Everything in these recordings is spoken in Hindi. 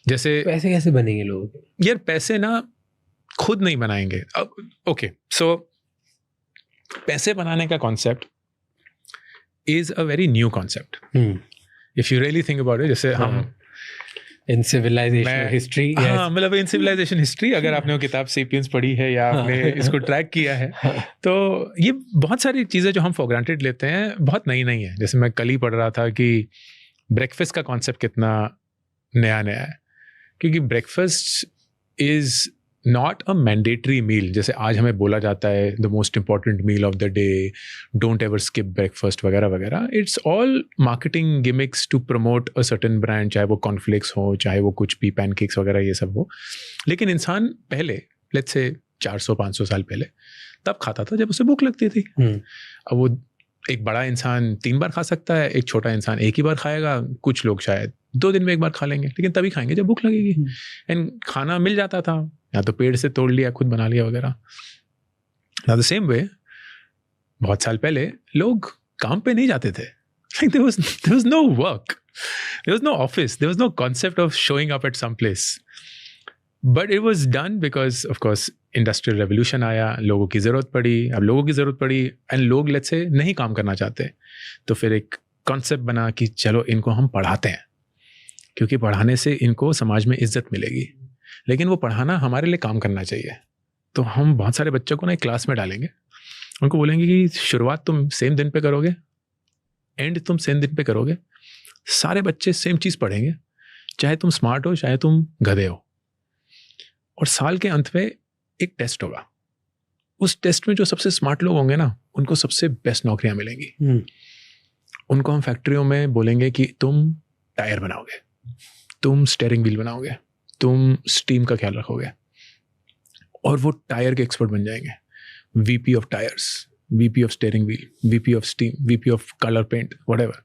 जैसे पैसे कैसे बनेंगे लोगों के? यार पैसे ना खुद नहीं बनाएंगे. अब ओके, सो पैसे बनाने का concept is a very new concept if you really think about it. जैसे हम इन सिविलाइजेशन हिस्ट्री, हाँ मतलब इन सिविलाइजेशन हिस्ट्री, अगर आपने वो किताब सेपियंस पढ़ी है या आपने इसको ट्रैक किया है, तो ये बहुत सारी चीज़ें जो हम फॉर ग्रांटेड लेते हैं बहुत नई नई है. जैसे मैं कल ही पढ़ रहा था कि ब्रेकफास्ट का कॉन्सेप्ट कितना नया नया है, क्योंकि breakfast is not a mandatory meal. जैसे आज हमें बोला जाता है the most important meal of the day, don't ever skip breakfast वगैरह वगैरह. It's all marketing gimmicks to promote a certain brand, चाहे वो कॉर्नफ्लेक्स हो, चाहे वो कुछ भी पैनकेक्स वगैरह ये सब हो. लेकिन इंसान पहले, लेट्स से 400-500 साल पहले, तब खाता था जब उसे भूख लगती थी. अब वो एक बड़ा इंसान 3 बार खा सकता है, एक छोटा इंसान एक ही बार खाएगा, कुछ लोग शायद 2 दिन में एक बार खा लेंगे, लेकिन तभी खाएंगे जब भूख लगेगी. एंड खाना मिल जाता था, या तो पेड़ से तोड़ लिया, खुद बना लिया वगैरह. नाउ द सेम वे, बहुत साल पहले लोग काम पे नहीं जाते थे. Like there was no work, there was no office, there was no concept of showing up at some place. But it was done because of course industrial revolution आया, लोगों की ज़रूरत पड़ी. अब लोगों की ज़रूरत पड़ी एंड लोग लेट्स से नहीं काम करना चाहते, तो फिर एक कॉन्सेप्ट बना कि चलो इनको हम पढ़ाते हैं, क्योंकि पढ़ाने से इनको समाज में इज्जत मिलेगी. लेकिन वो पढ़ाना हमारे लिए काम करना चाहिए. तो हम बहुत सारे बच्चों को ना एक क्लास में डालेंगे, उनको बोलेंगे कि शुरुआत तुम सेम दिन पे करोगे, एंड तुम सेम दिन पे करोगे. सारे बच्चे सेम चीज़ पढ़ेंगे, चाहे तुम स्मार्ट हो चाहे तुम गधे हो. और साल के अंत में एक टेस्ट होगा. उस टेस्ट में जो सबसे स्मार्ट लोग होंगे ना, उनको सबसे बेस्ट नौकरियां मिलेंगी. उनको हम फैक्ट्रियों में बोलेंगे कि तुम टायर बनाओगे, तुम स्टीयरिंग व्हील बनाओगे, तुम स्टीम का ख्याल रखोगे, और वो टायर के एक्सपर्ट बन जाएंगे. VP of tyres, VP of steering wheel, VP of steam, VP of colour paint, whatever.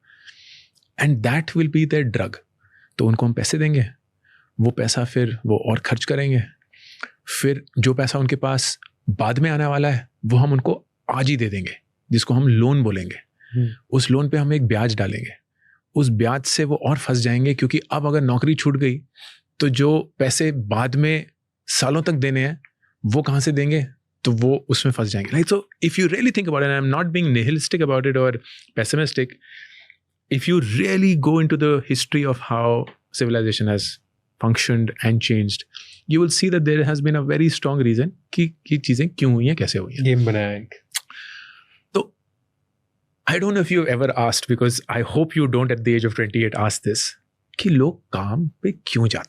And that will be their drug. तो उनको हम पैसे देंगे, वो पैसा फिर वो और खर्च करेंगे. फिर जो पैसा उनके पास बाद में आने वाला है वो हम उनको आज ही दे देंगे, जिसको हम लोन बोलेंगे. उस लोन पे हम एक ब्याज डालेंगे. उस ब्याज से वो और फंस जाएंगे, क्योंकि अब अगर नौकरी छूट गई तो जो पैसे बाद में सालों तक देने हैं वो कहाँ से देंगे, तो वो उसमें फंस जाएंगे. Like so if you really think about it, I am not being nihilistic about it और pessimistic, if you really go into the history of how civilization has functioned and changed, you will see that there has been a very strong reason कि चीजें क्यों हुई हैं, कैसे हुई हैं. गेम बनाया है. तो I don't know if you've ever asked, because I hope you don't at the age of 28 ask this, कि लोग काम पे क्यों जाते